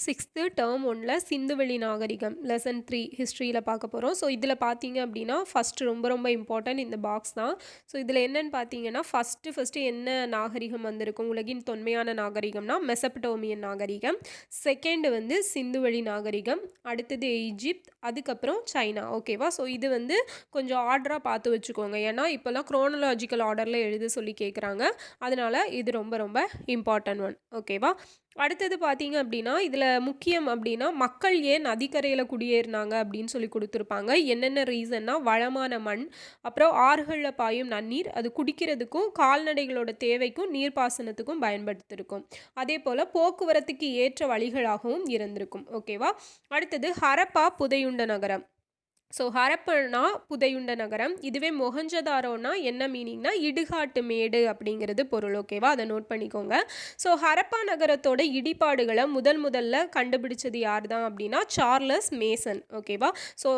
6th term 1ல சிந்துவெளி நாகரிகம் lesson 3 ஹிஸ்ட்ரியில பார்க்க போறோம். ஸோ இதில பார்த்தீங்க அப்டின்னா, ஃபர்ஸ்ட் ரொம்ப ரொம்ப இம்பார்ட்டன்ட் இந்த பாக்ஸ் தான். ஸோ இதில என்னன்னு பார்த்தீங்கன்னா, ஃபர்ஸ்ட்டு என்ன நாகரிகம் வந்திருக்கும்? உலகின் தொன்மையான நாகரிகம்னா மெசபடோமியன் நாகரிகம். செகண்ட் வந்து சிந்துவெளி நாகரிகம். அடுத்தது எகிப்த். அதுக்கப்புறம் சைனா. ஓகேவா? ஸோ இது வந்து கொஞ்சம் ஆர்டரா பார்த்து வச்சுக்கோங்க. ஏன்னா, இப்போலாம் குரோனலாஜிக்கல் ஆர்டர்ல எழுத சொல்லி கேட்குறாங்க. அதனால இது ரொம்ப ரொம்ப இம்பார்ட்டன்ட் ஒன். ஓகேவா? அடுத்தது பார்த்தீங்க அப்டின்னா, இதில முக்கியம் அப்டின்னா, மக்கள் ஏன் நதிக்கரையில குடியேறினாங்க அப்டின்னு சொல்லி குடுத்துருப்பாங்க. என்னென்ன ரீசன்னா, வளமான மண், அப்புறம் ஆறுகள்ல பாயும் நன்னீர், அது குடிக்கிறதுக்கும், கால்நடைகளோட தேவைக்கும், நீர்ப்பாசனத்துக்கும் பயன்படுத்திருக்கும். அதேபோல போக்குவரத்துக்கு ஏற்ற வழிகளாகவும் இருந்திருக்கும். ஓகேவா? அடுத்தது ஹரப்பா புதையுண்ட நகரம். ஸோ ஹரப்பன்னா புதையுண்ட நகரம். இதுவே மொஹஞ்சதாரோன்னா என்ன மீனிங்னா, இடுகாட்டு மேடு அப்படிங்கிறது பொருள். ஓகேவா? அத நோட் பண்ணிக்கோங்க. ஸோ ஹரப்பா நகரத்தோட இடிபாடுகள முதல்ல கண்டுபிடிச்சது யார் தான் அப்படின்னா, சார்லஸ் மேசன். ஓகேவா? ஸோ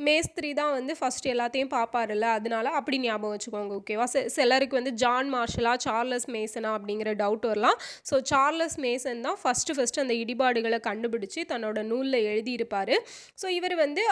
மேஸ்திரி தான் வந்து ஃபர்ஸ்ட் எல்லாத்தையும் பார்ப்பாருல்ல, அதனால அப்படி ஞாபகம் வச்சுக்கோங்க. ஓகேவா? சிலருக்கு வந்து ஜான் மார்ஷலா, சார்லஸ் மேசனா அப்படிங்கிற டவுட் வரலாம். ஸோ சார்லஸ் மேசன் தான் ஃபர்ஸ்ட்டு அந்த இடிபாடுகள கண்டுபிடிச்சு தன்னோட நூல்ல எழுதியிருப்பாரு. ஸோ இவர் வந்து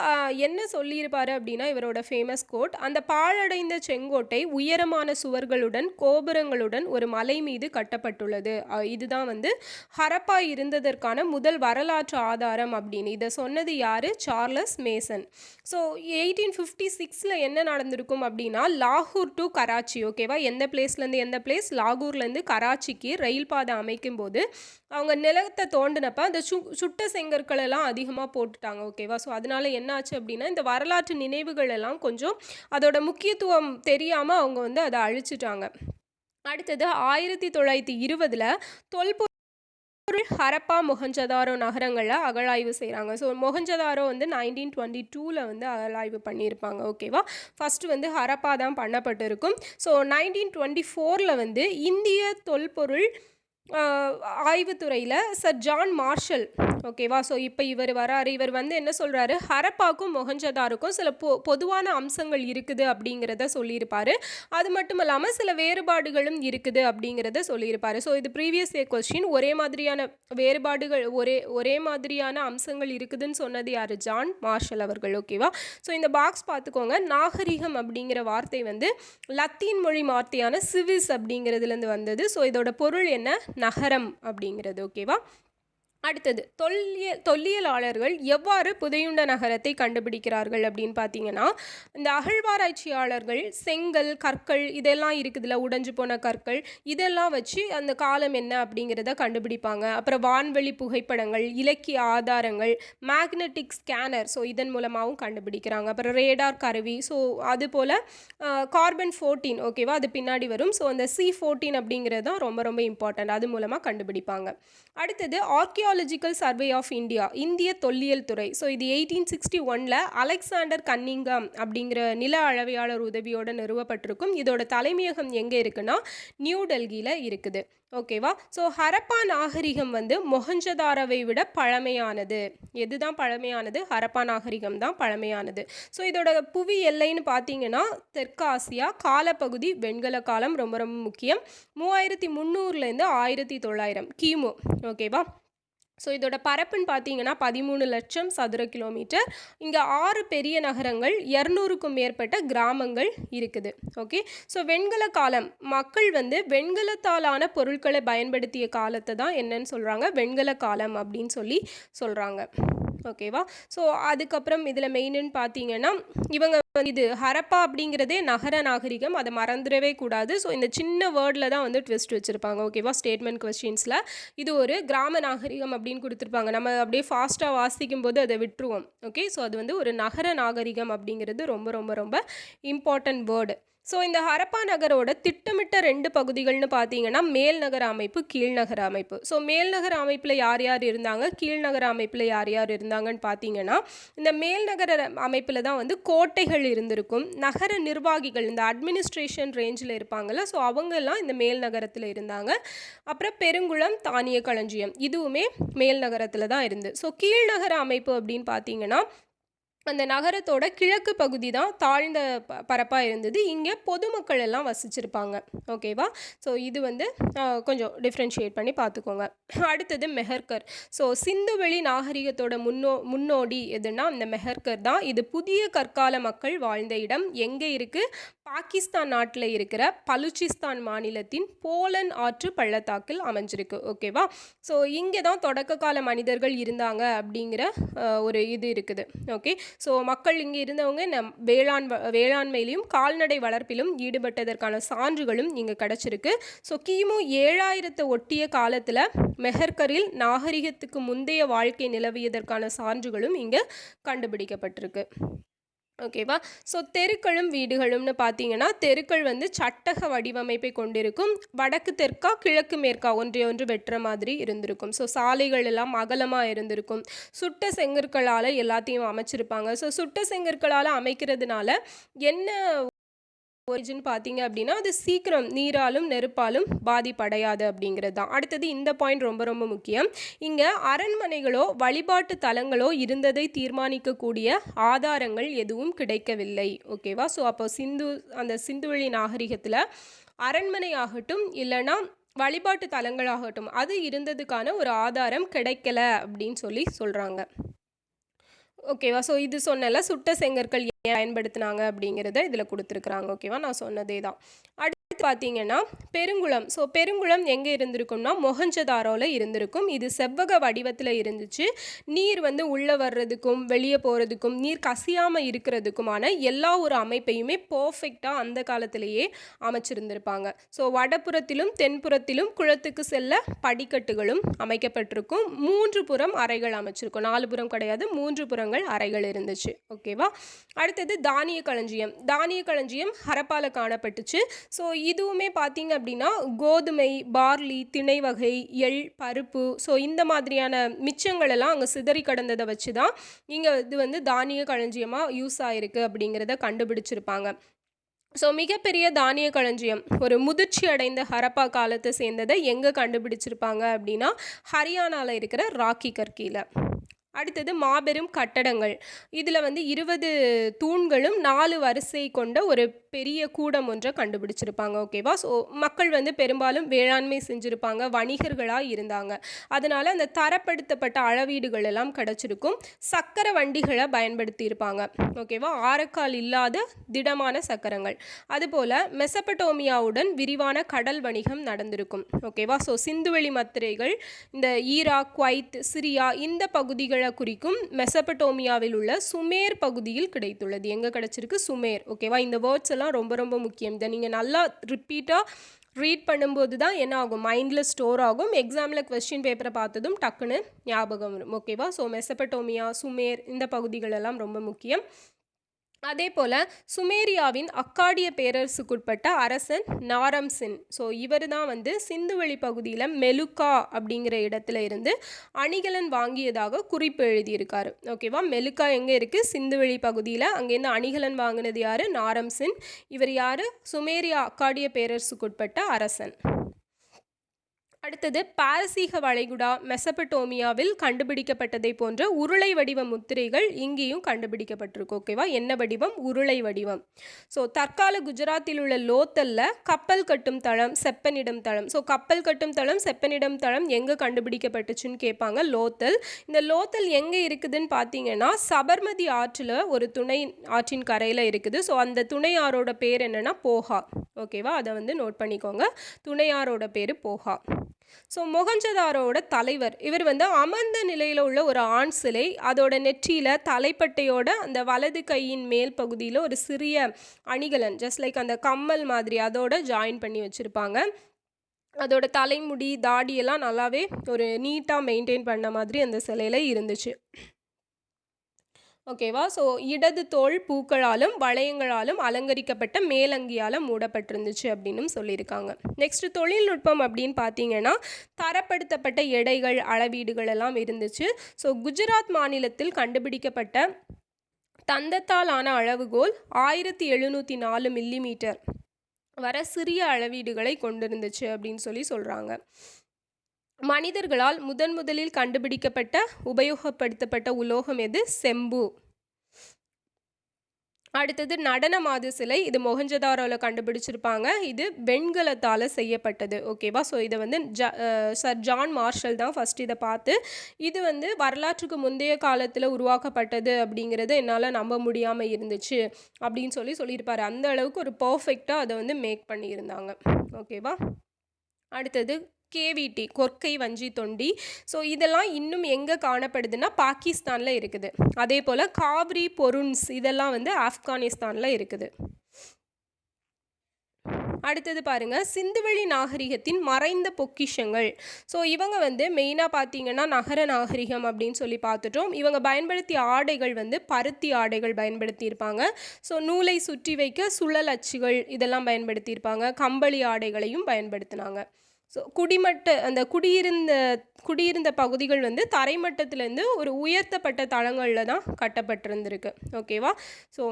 என்ன சொல்லியிருப்பாரு அப்படின்னா, இவரோட ஃபேமஸ் கோட், "அந்த பாழடைந்த செங்கோட்டை உயரமான சுவர்களுடன், கோபுரங்களுடன் ஒரு மலை மீது கட்டப்பட்டுள்ளது." இதுதான் வந்து ஹரப்பா இருந்ததற்கான முதல் வரலாற்று ஆதாரம் அப்படின்னு. இத சொன்னது யாரு? Charles Mason. ஸோ 1856ல என்ன நடந்திருக்கும் அப்படின்னா, லாகூர் டூ கராச்சி. ஓகேவா? எந்த பிளேஸ்லேருந்து எந்த பிளேஸ்? லாகூர்லேருந்து கராச்சிக்கு ரயில் பாதை அமைக்கும்போது, அவங்க நிலத்த தோண்டுனப்ப அந்த சுட்ட செங்கற்கள் எல்லாம் அதிகமா போட்டுட்டாங்க. ஓகேவா? ஸோ அதனால என்ன ஆச்சு அப்படின்னா, இந்த வரலாற்று நினைவுகள் எல்லாம் கொஞ்சம் அதோட முக்கியத்துவம் தெரியாம அவங்க வந்து அத அழிச்சுட்டாங்க. அடுத்தது 1920ல தொல்பொருள் ஹரப்பா, மொஹஞ்சதாரோ நகரங்கள்ல அகழாய்வு செய்றாங்க. ஸோ மொஹஞ்சதாரோ வந்து 1922ல வந்து அகழாய்வு பண்ணியிருப்பாங்க. ஓகேவா? ஃபர்ஸ்ட் வந்து ஹரப்பா தான் பண்ணப்பட்டிருக்கும். ஸோ 1924ல வந்து இந்திய தொல்பொருள் அ ஆய்வுத்துறையில சர் ஜான் மார்ஷல். ஓகேவா? ஸோ இப்ப இவர் வராரு. இவர் வந்து என்ன சொல்றாரு, ஹரப்பாக்கும், மொஹஞ்சதாரோக்கும் சில பொதுவான அம்சங்கள் இருக்குது அப்படிங்கிறத சொல்லியிருப்பாரு. அது மட்டும் இல்லாம சில வேறுபாடுகளும் இருக்குது அப்படிங்கிறத சொல்லியிருப்பாரு. ஸோ இது ப்ரீவியஸ் இயர் கொஸ்டின். ஒரே மாதிரியான வேறுபாடுகள், ஒரே மாதிரியான அம்சங்கள் இருக்குதுன்னு சொன்னது யாரு? ஜான் மார்ஷல் அவர்கள். ஓகேவா? ஸோ இந்த பாக்ஸ் பார்த்துக்கோங்க. நாகரிகம் அப்படிங்கிற வார்த்தை வந்து லத்தீன் மொழி வார்த்தையான சிவிஸ் அப்படிங்கிறதுலேருந்து வந்தது. ஸோ இதோட பொருள் என்ன? நகரம் அப்படிங்கிறது. ஓகேவா? அடுத்தது தொல்லியலாளர்கள் எவ்வாறு புதையுண்ட நகரத்தை கண்டுபிடிக்கிறார்கள் அப்படின்னு பார்த்தீங்கன்னா, இந்த அகழ்வாராய்ச்சியாளர்கள் செங்கல், கற்கள் இதெல்லாம் இருக்குதுல்ல, உடைஞ்சு போன கற்கள், இதெல்லாம் வச்சு அந்த காலம் என்ன அப்படிங்கிறத கண்டுபிடிப்பாங்க. அப்புறம் வான்வெளி புகைப்படங்கள், இலக்கிய ஆதாரங்கள், மேக்னெட்டிக் ஸ்கேனர், ஸோ இதன் மூலமாகவும் கண்டுபிடிக்கிறாங்க. அப்புறம் ரேடார் கருவி, ஸோ அதுபோல் கார்பன் 14. ஓகேவா? அது பின்னாடி வரும். ஸோ அந்த C14 அப்படிங்கிறது தான் ரொம்ப ரொம்ப இம்பார்ட்டன்ட். அது மூலமாக கண்டுபிடிப்பாங்க. அடுத்தது ஆர்க்கியாலஜிக்கல் சர்வே ஆஃப் இந்தியா, இந்திய தொல்லியல் துறை. ஸோ இது 1861ல அலெக்சாண்டர் கன்னிங்காம் அப்படிங்கிற நில அளவையாளர் உதவியோட நிறுவப்பட்டிருக்கும். இதோட தலைமையகம் எங்கே இருக்குன்னா, நியூ டெல்லியில் இருக்குது. ஓகேவா? ஸோ ஹரப்பா நாகரிகம் வந்து மொஹஞ்சதாரோவை விட பழமையானது. எதுதான் பழமையானது? ஹரப்பா நாகரிகம் தான் பழமையானது. ஸோ இதோட புவி எல்லைன்னு பார்த்தீங்கன்னா, தெற்காசியா, காலப்பகுதி வெண்கல காலம் ரொம்ப ரொம்ப முக்கியம். 3300லேருந்து 1900 கிமு. ஓகேவா? ஸோ இதோட பரப்புன்னு பார்த்தீங்கன்னா 13,00,000 சதுர கிலோமீட்டர். இங்கே 6 பெரிய நகரங்கள், 200க்கும் மேற்பட்ட கிராமங்கள் இருக்குது. ஓகே. ஸோ வெண்கல காலம், மக்கள் வந்து வெண்கலத்தாலான பொருட்களை பயன்படுத்திய காலத்தை தான் என்னன்னு சொல்கிறாங்க? வெண்கல காலம் அப்படின்னு சொல்லி சொல்கிறாங்க. ஓகேவா? ஸோ அதுக்கப்புறம் இதில் மெயினுன்னு பார்த்தீங்கன்னா, இவங்க இது ஹரப்பா அப்படிங்கிறதே நகர நாகரிகம், அதை மறந்துடவே கூடாது. ஸோ இந்த சின்ன வேர்டில் தான் வந்து ட்விஸ்ட் வச்சுருப்பாங்க. ஓகேவா? ஸ்டேட்மெண்ட் கொஸ்டின்ஸில் இது ஒரு கிராம நாகரிகம் அப்படின்னு கொடுத்துருப்பாங்க. நம்ம அப்படியே ஃபாஸ்ட்டாக வாசிக்கும் போது அதை விட்டுருவோம். ஓகே. ஸோ அது வந்து ஒரு நகர நாகரிகம் அப்படிங்கிறது ரொம்ப ரொம்ப ரொம்ப இம்பார்ட்டன்ட் வேர்டு. ஸோ இந்த ஹரப்பா நகரோட திட்டமிட்ட 2 பகுதிகள்னு பார்த்தீங்கன்னா, மேல் நகர அமைப்பு, கீழ்நகர அமைப்பு. ஸோ மேல் நகர அமைப்பில் யார் யார் இருந்தாங்க, கீழ்நகர அமைப்பில் யார் யார் இருந்தாங்கன்னு பார்த்தீங்கன்னா, இந்த மேல் நகர அமைப்பில் தான் வந்து கோட்டைகள் இருந்திருக்கும். நகர நிர்வாகிகள், இந்த அட்மினிஸ்ட்ரேஷன் ரேஞ்சில் இருப்பாங்கள்ல, ஸோ அவங்கெல்லாம் இந்த மேல் நகரத்தில் இருந்தாங்க. அப்புறம் பெருங்குளம், தானிய களஞ்சியம் இதுவுமே மேல் நகரத்தில் தான் இருந்து. ஸோ கீழ்நகர அமைப்பு அப்படின்னு பார்த்தீங்கன்னா, அந்த நகரத்தோட கிழக்கு பகுதி தான் தாழ்ந்த பரப்பாக இருந்தது. இங்கே பொதுமக்கள் எல்லாம் வசிச்சிருப்பாங்க. ஓகேவா? ஸோ இது வந்து கொஞ்சம் டிஃப்ரென்ஷியேட் பண்ணி பார்த்துக்கோங்க. அடுத்தது மெஹர்கர். ஸோ சிந்துவெளி நாகரிகத்தோட முன்னோடி எதுன்னா அந்த மெஹர்கர் தான். இது புதிய கற்கால மக்கள் வாழ்ந்த இடம். எங்கே இருக்குது? பாகிஸ்தான் நாட்டில் இருக்கிற பலுச்சிஸ்தான் மாநிலத்தின் போலன் ஆற்று பள்ளத்தாக்கில் அமைஞ்சிருக்கு. ஓகேவா? ஸோ இங்கே தான் தொடக்க கால மனிதர்கள் இருந்தாங்க அப்படிங்கிற ஒரு இது இருக்குது. ஓகே. ஸோ மக்கள் இங்கே இருந்தவங்க வேளாண்மையிலும் கால்நடை வளர்ப்பிலும் ஈடுபட்டதற்கான சான்றுகளும் இங்கே கிடச்சிருக்கு. ஸோ கிமு 7000 ஒட்டிய காலத்தில் மெஹர்கரில் நாகரிகத்துக்கு முந்தைய வாழ்க்கை நிலவியதற்கான சான்றுகளும் இங்கே கண்டுபிடிக்கப்பட்டிருக்கு. ஓகேவா? ஸோ தெருக்களும் வீடுகளும்னு பார்த்தீங்கன்னா தெருக்கள் வந்து சட்டக வடிவமைப்பை கொண்டிருக்கும். வடக்கு தெற்கா கிழக்கு மேற்கா ஒன்று வெட்டுற மாதிரி இருந்திருக்கும். ஸோ சாலைகள் எல்லாம் அகலமாக இருந்திருக்கும். சுட்ட செங்கற்களால் எல்லாத்தையும் அமைச்சிருப்பாங்க. ஸோ சுட்ட செங்கற்களால் அமைக்கிறதுனால என்ன ஒரிஜின் பார்த்தீங்க அப்படின்னா அது சீக்கிரம் நீராலும் நெருப்பாலும் பாதிப்படையாது அப்படிங்கிறது தான். அடுத்தது இந்த பாயிண்ட் ரொம்ப ரொம்ப முக்கியம். இங்கே அரண்மனைகளோ வழிபாட்டு தலங்களோ இருந்ததை தீர்மானிக்கக்கூடிய ஆதாரங்கள் எதுவும் கிடைக்கவில்லை. ஓகேவா? ஸோ அப்போ அந்த சிந்துவெளி நாகரிகத்தில் அரண்மனை ஆகட்டும் இல்லைன்னா வழிபாட்டு தலங்களாகட்டும் அது இருந்ததுக்கான ஒரு ஆதாரம் கிடைக்கல அப்படின்னு சொல்கிறாங்க. ஓகேவா? ஸோ இது சொன்னல சுட்ட செங்கற்கள் ஏன் பயன்படுத்தினாங்க அப்படிங்கிறத இதில் கொடுத்துருக்குறாங்க. ஓகேவா? நான் சொன்னதே தான். அடுத்து பார்த்தீங்கன்னா பெருங்குளம். ஸோ பெருங்குளம் எங்கே இருந்திருக்கும்னா மொஹஞ்சதாரோவில் இருந்திருக்கும். இது செவ்வக வடிவத்தில் இருந்துச்சு. நீர் வந்து உள்ளே வர்றதுக்கும் வெளியே போகிறதுக்கும் நீர் கசியாமல் இருக்கிறதுக்குமான எல்லா ஒரு அமைப்பையுமே பர்ஃபெக்டாக அந்த காலத்திலேயே அமைச்சிருந்திருப்பாங்க. ஸோ வடப்புறத்திலும் தென்புறத்திலும் குளத்துக்கு செல்ல படிக்கட்டுகளும் அமைக்கப்பட்டிருக்கும். 3 புறம் அறைகள் அமைச்சிருக்கும். 4 புறம் கிடையாது, 3 புறங்கள் அறைகள் இருந்துச்சு. ஓகேவா? அடுத்தது தானிய களஞ்சியம் ஹரப்பால காணப்பட்டுச்சு. ஸோ இதுவுமே பார்த்தீங்க அப்படின்னா கோதுமை, பார்லி, திணை வகை, எள், பருப்பு, ஸோ இந்த மாதிரியான மிச்சங்கள் எல்லாம் அங்கே சிதறி கடந்ததை வச்சு தான் இங்கே இது வந்து தானிய களஞ்சியமாக யூஸ் ஆகிருக்கு அப்படிங்கிறத கண்டுபிடிச்சிருப்பாங்க. ஸோ மிகப்பெரிய தானிய களஞ்சியம் ஒரு முதிர்ச்சி அடைந்த ஹரப்பா காலத்தை சேர்ந்ததை எங்கே கண்டுபிடிச்சிருப்பாங்க அப்படின்னா ஹரியானாவில் இருக்கிற ராக்கி கற்கியில். அடுத்தது மாபெரும் கட்டடங்கள். இதில் வந்து 20 தூண்களும் 4 வரிசை கொண்ட ஒரு பெரிய கூடம் ஒன்றை கண்டுபிடிச்சிருப்பாங்க. ஓகேவா? ஸோ மக்கள் வந்து பெரும்பாலும் வேளாண்மை செஞ்சுருப்பாங்க, வணிகர்களாக இருந்தாங்க. அதனால் அந்த தரப்படுத்தப்பட்ட அளவீடுகள் எல்லாம் கிடச்சிருக்கும். சக்கர வண்டிகளை பயன்படுத்தியிருப்பாங்க. ஓகேவா? ஆரக்கால் இல்லாத திடமான சக்கரங்கள். அதுபோல் மெசபடோமியாவுடன் விரிவான கடல் வணிகம் நடந்திருக்கும். ஓகேவா? ஸோ சிந்துவெளி மத்திரைகள் இந்த ஈராக், குவைத், சிரியா இந்த பகுதிகள் குறிக்கும் மெசபடோமியாவில் உள்ள சுமேர் பகுதியில் கிடைத்துள்ளது. எங்கே கிடைச்சிருக்கு? சுமேர். ஓகேவா? இந்த வேர்ட்ஸ் எல்லாம் ரொம்ப ரொம்ப முக்கியம். இதை நீங்கள் நல்லா ரிப்பீட்டாக ரீட் பண்ணும்போது தான் என்ன ஆகும், மைண்டில் ஸ்டோர் ஆகும். எக்ஸாமில் கொஸ்டின் பேப்பரை பார்த்ததும் டக்குன்னு ஞாபகம் வரும். ஓகேவா? ஸோ மெசபடோமியா, சுமேர் இந்த பகுதிகள் எல்லாம் ரொம்ப முக்கியம். அதே போல் சுமேரியாவின் அக்காடிய பேரரசுக்குட்பட்ட அரசன் நாரம்சின். ஸோ இவர் தான் வந்து சிந்துவெளி பகுதியில் மெலுக்கா அப்படிங்கிற இடத்துல இருந்து அணிகலன் வாங்கியதாக குறிப்பு எழுதியிருக்காரு. ஓகேவா? மெலுக்கா எங்கே இருக்குது? சிந்துவெளி பகுதியில். அங்கேருந்து அணிகலன் வாங்கினது யார்? நாரம்சின். இவர் யார்? சுமேரியா அக்காடிய பேரரசுக்குட்பட்ட அரசன். அடுத்தது பாரசீக வளைகுடா மெசபடோமியாவில் கண்டுபிடிக்கப்பட்டதை போன்ற உருளை வடிவ முத்திரைகள் இங்கேயும் கண்டுபிடிக்கப்பட்டிருக்கு. ஓகேவா? என்ன வடிவம்? உருளை வடிவம். ஸோ தற்கால குஜராத்தில் உள்ள லோத்தலில் கப்பல் கட்டும் தளம், செப்பனிடும் தளம். ஸோ கப்பல் கட்டும் தளம், செப்பனிடும் தளம் எங்கே கண்டுபிடிக்கப்பட்டுச்சுன்னு கேட்பாங்க. லோத்தல். இந்த லோத்தல் எங்கே இருக்குதுன்னு பார்த்தீங்கன்னா சபர்மதி ஆற்றில் ஒரு துணை ஆற்றின் கரையில் இருக்குது. ஸோ அந்த துணை ஆறோட பேர் என்னென்னா போஹா. ஓகேவா? அதை வந்து நோட் பண்ணிக்கோங்க. துணை ஆறோட பேர் போஹா. ஸோ மொஹஞ்சதாரோட தலைவர் இவர் வந்து அமர்ந்த நிலையில் உள்ள ஒரு ஆண் சிலை. அதோட நெற்றியில் தலைப்பட்டையோட அந்த வலது கையின் மேல் பகுதியில் ஒரு சிறிய அணிகலன், ஜஸ்ட் லைக் அந்த கம்மல் மாதிரி அதோட ஜாயின் பண்ணி வச்சுருப்பாங்க. அதோட தலைமுடி, தாடியெல்லாம் நல்லாவே ஒரு நீட்டாக மெயின்டைன் பண்ண மாதிரி அந்த சிலையில் இருந்துச்சு. ஓகேவா? ஸோ இடது தோள் பூக்களாலும் வளையங்களாலும் அலங்கரிக்கப்பட்ட மேலங்கியால் மூடப்பட்டிருந்துச்சு அப்படின்னு சொல்லியிருக்காங்க. நெக்ஸ்ட் தொழில்நுட்பம் அப்படின்னு பார்த்தீங்கன்னா தரப்படுத்தப்பட்ட எடைகள், அளவீடுகள் எல்லாம் இருந்துச்சு. ஸோ குஜராத் மாநிலத்தில் கண்டுபிடிக்கப்பட்ட தந்தத்தால் ஆன அளவுகோல் 1704 மில்லிமீட்டர் வர சிறிய அளவீடுகளை கொண்டிருந்துச்சு அப்படின்னு சொல்கிறாங்க. மனிதர்களால் முதலில் கண்டுபிடிக்கப்பட்ட உபயோகப்படுத்தப்பட்ட உலோகம் எது? செம்பு. அடுத்தது நடன மாது சிலை. இது மொஹஞ்சதாரோல கண்டுபிடிச்சிருப்பாங்க. இது வெண்கலத்தால செய்யப்பட்டது. ஓகேவா? ஸோ இத வந்து சர் ஜான் மார்ஷல் தான் ஃபர்ஸ்ட் இத பார்த்து, இது வந்து வரலாற்றுக்கு முந்தைய காலத்தில உருவாக்கப்பட்டது அப்படிங்கிறது என்னால நம்ப முடியாம இருந்துச்சு. அப்படின்னு சொல்லியிருப்பாரு. அந்த அளவுக்கு ஒரு பெர்ஃபெக்ட்டா அத வந்து மேக் பண்ணியிருந்தாங்க. ஓகேவா? அடுத்தது கேவிடி கொற்கை வஞ்சி தொண்டி. ஸோ இதெல்லாம் இன்னும் எங்கே காணப்படுதுன்னா பாகிஸ்தானில் இருக்குது. அதே போல் காவ்ரி பொருன்ஸ் இதெல்லாம் வந்து ஆப்கானிஸ்தானில் இருக்குது. அடுத்தது பாருங்க சிந்துவெளி நாகரிகத்தின் மறைந்த பொக்கிஷங்கள். ஸோ இவங்க வந்து மெயினாக பார்த்தீங்கன்னா நகர நாகரிகம் அப்படின்னு சொல்லி பார்த்துட்டோம். இவங்க பயன்படுத்திய ஆடைகள் வந்து பருத்தி ஆடைகள் பயன்படுத்தியிருப்பாங்க. ஸோ நூலை சுற்றி வைக்க சுழல் அச்சுகள் இதெல்லாம் பயன்படுத்தியிருப்பாங்க. கம்பளி ஆடைகளையும் பயன்படுத்தினாங்க. ஸோ அந்த குடியிருந்த பகுதிகள் வந்து தரைமட்டத்திலேருந்து ஒரு உயர்த்தப்பட்ட தளங்களில் தான் கட்டப்பட்டிருந்திருக்கு. ஓகேவா? ஸோ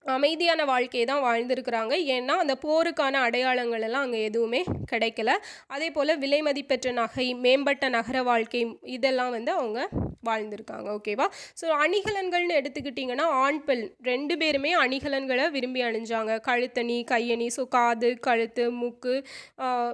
அமைதியான வாழ்க்கையை தான் வாழ்ந்திருக்கிறாங்க. ஏன்னா அந்த போருக்கான அடையாளங்கள் எல்லாம் அங்கே எதுவுமே கிடைக்கல. அதே போல் விலை மதிப்பெற்ற நகை, மேம்பட்ட நகர வாழ்க்கை இதெல்லாம் வந்து அவங்க வாழ்ந்திருக்காங்க. ஓகேவா? ஸோ அணிகலன்கள்னு எடுத்துக்கிட்டிங்கன்னா ஆண் பெண் 2 பேருமே அணிகலன்களை விரும்பி அணிஞ்சாங்க. கழுத்தணி, கையணி, ஸோ காது, கழுத்து, மூக்கு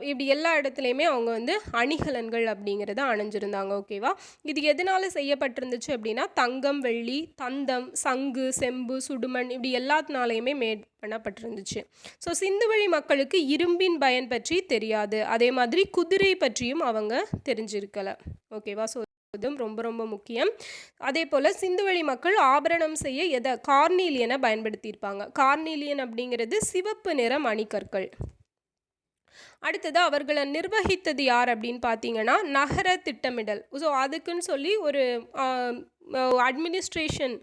இப்படி எல்லா இடத்துலையுமே அவங்க வந்து அணிகலன்கள் அப்படிங்கிறத அணிஞ்சிருந்தாங்க. ஓகேவா? இது எதனால் செய்யப்பட்டிருந்துச்சு அப்படின்னா தங்கம், வெள்ளி, தந்தம், சங்கு, செம்பு, சுடுமண் இப்படி எல்லாத்தினாலையுமே மேட் பண்ணப்பட்டிருந்துச்சு. ஸோ சிந்துவெளி மக்களுக்கு இரும்பின் பயன் பற்றி தெரியாது. அதே மாதிரி குதிரை பற்றியும் அவங்க தெரிஞ்சிருக்கலை. ஓகேவா? ஸோ இதுவும் ரொம்ப ரொம்ப முக்கியம். அதே போல் சிந்துவெளி மக்கள் ஆபரணம் செய்ய கார்னீலியனை பயன்படுத்தியிருப்பாங்க. கார்னீலியன் அப்படிங்கிறது சிவப்பு நிற மணிக்கற்கள். அடுத்தது அவர்களை நிர்வகித்தது யார் அப்படின்னு பார்த்தீங்கன்னா நகர திட்டமிடல். ஸோ அதுக்குன்னு சொல்லி ஒரு அட்மினிஸ்ட்ரேஷன்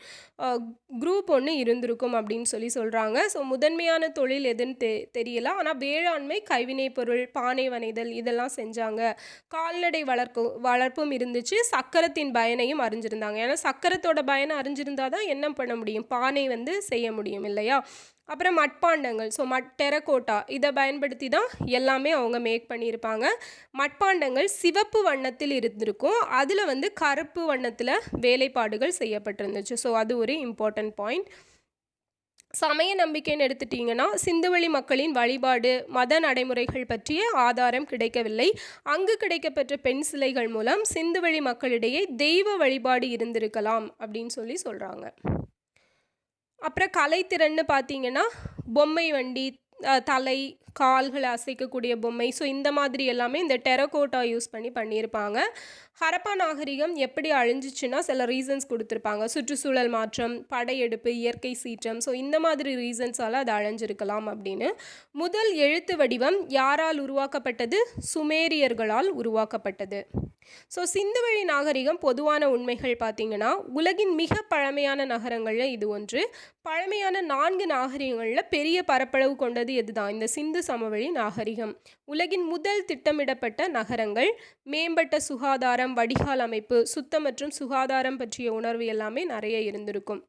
குரூப் ஒன்று இருந்திருக்கும் அப்படின்னு சொல்கிறாங்க. ஸோ முதன்மையான தொழில் எதுன்னு தெரியல. ஆனால் வேளாண்மை, கைவினைப் பொருள், பானை வனைதல் இதெல்லாம் செஞ்சாங்க. கால்நடை வளர்ப்பும் இருந்துச்சு. சக்கரத்தின் பயனையும் அறிஞ்சிருந்தாங்க. ஏன்னா சக்கரத்தோட பயனை அறிஞ்சிருந்தால் தான் என்ன பண்ண முடியும், பானை வந்து செய்ய முடியும் இல்லையா? அப்புறம் மட்பாண்டங்கள், ஸோ டெரகோட்டா இதை பயன்படுத்தி தான் எல்லாமே அவங்க மேக் பண்ணியிருப்பாங்க. மட்பாண்டங்கள் சிவப்பு வண்ணத்தில் இருந்திருக்கும். அதில் வந்து கருப்பு வண்ணத்தில் வேலைப்பாடுகள் செய்யப்பட்டிருந்துச்சு. ஸோ அது ஒரு இம்பார்ட்டன்ட் பாயிண்ட். சமய நம்பிக்கைன்னு எடுத்துட்டிங்கன்னா சிந்துவெளி மக்களின் வழிபாடு, மத நடைமுறைகள் பற்றிய ஆதாரம் கிடைக்கவில்லை. அங்கு கிடைக்கப்பெற்ற பெண் சிலைகள் மூலம் சிந்துவெளி மக்களிடையே தெய்வ வழிபாடு இருந்திருக்கலாம் அப்படின்னு சொல்கிறாங்க. அப்புறம் கலைத்திறன்னு பார்த்தீங்கன்னா பொம்மை வண்டி, தலை, கால்களை அசைக்கக்கூடிய பொம்மை, ஸோ இந்த மாதிரி எல்லாமே இந்த டெரகோட்டா யூஸ் பண்ணியிருப்பாங்க. ஹரப்பா நாகரிகம் எப்படி அழிஞ்சிச்சுன்னா சில ரீசன்ஸ் கொடுத்துருப்பாங்க. சுற்றுச்சூழல் மாற்றம், படையெடுப்பு, இயற்கை சீற்றம், ஸோ இந்த மாதிரி ரீசன்ஸால் அது அழிஞ்சிருக்கலாம் அப்படின்னு. முதல் எழுத்து வடிவம் யாரால் உருவாக்கப்பட்டது? சுமேரியர்களால் உருவாக்கப்பட்டது. ஸோ சிந்துவெளி நாகரிகம் பொதுவான உண்மைகள் பார்த்திங்கன்னா உலகின் மிக பழமையான நகரங்களில் இது ஒன்று. பழமையான 4 நாகரிகங்களில் பெரிய பரப்பளவு கொண்டது எதுதான்? இந்த சிந்து சமவெளி நாகரிகம். உலகின் முதல் திட்டமிடப்பட்ட நகரங்கள், மேம்பட்ட சுகாதாரம், வடிகால் அமைப்பு, சுத்தம் மற்றும் சுகாதாரம் பற்றிய உணர்வு எல்லாமே நிறைய இருந்திருக்கும்.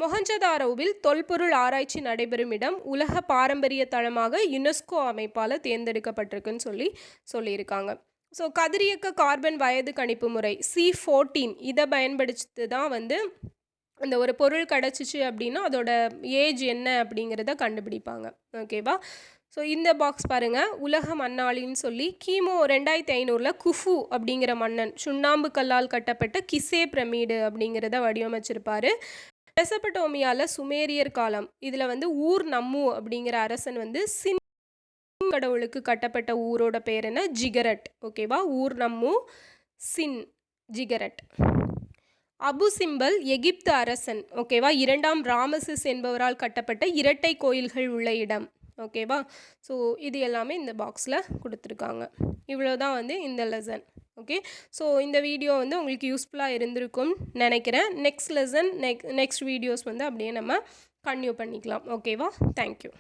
மொஹஞ்சதாரோவில் தொல்பொருள் ஆராய்ச்சி நடைபெறும் இடம் உலக பாரம்பரிய தளமாக யுனெஸ்கோ அமைப்பால் தேர்ந்தெடுக்கப்பட்டிருக்குன்னு சொல்லியிருக்காங்க. ஸோ கதிரியக்க கார்பன் வயது கணிப்பு முறை C14 இதை பயன்படுத்தி தான் வந்து அந்த ஒரு பொருள் கிடச்சிச்சு அப்படின்னா அதோட ஏஜ் என்ன அப்படிங்கிறத கண்டுபிடிப்பாங்க. ஓகேவா? ஸோ இந்த பாக்ஸ் பாருங்கள், உலக மண்ணாளின்னு சொல்லி கிமு 2500 குஃபு அப்படிங்கிற மன்னன் சுண்ணாம்பு கல்லால் கட்டப்பட்ட கிசே பிரமிடு அப்படிங்கிறத வடிவமைச்சிருப்பார். மெசபடோமியாவில் சுமேரியர் காலம். இதில் வந்து ஊர் நம்மு அப்படிங்கிற அரசன் வந்து கடவுளுக்கு கட்டப்பட்ட ஊரோட பேர் என்ன? ஜிகரட். ஓகேவா? ஊர் நம்மு சின் ஜிகரட். அபு சிம்பல் எகிப்து அரசன். ஓகேவா? 2ஆம் ராமசிஸ் என்பவரால் கட்டப்பட்ட இரட்டை கோயில்கள் உள்ள இடம். ஓகேவா? ஸோ இது எல்லாமே இந்த பாக்ஸில் கொடுத்துருக்காங்க. இவ்வளோதான் வந்து இந்த லெசன். ஓகே, ஸோ இந்த வீடியோ வந்து உங்களுக்கு யூஸ்ஃபுல்லாக இருந்திருக்கும்னு நினைக்கிறேன். நெக்ஸ்ட் லெசன் நெக்ஸ்ட் வீடியோஸ் வந்து அப்படியே நம்ம கன்டினியூ பண்ணிக்கலாம். ஓகேவா? தேங்க்யூ.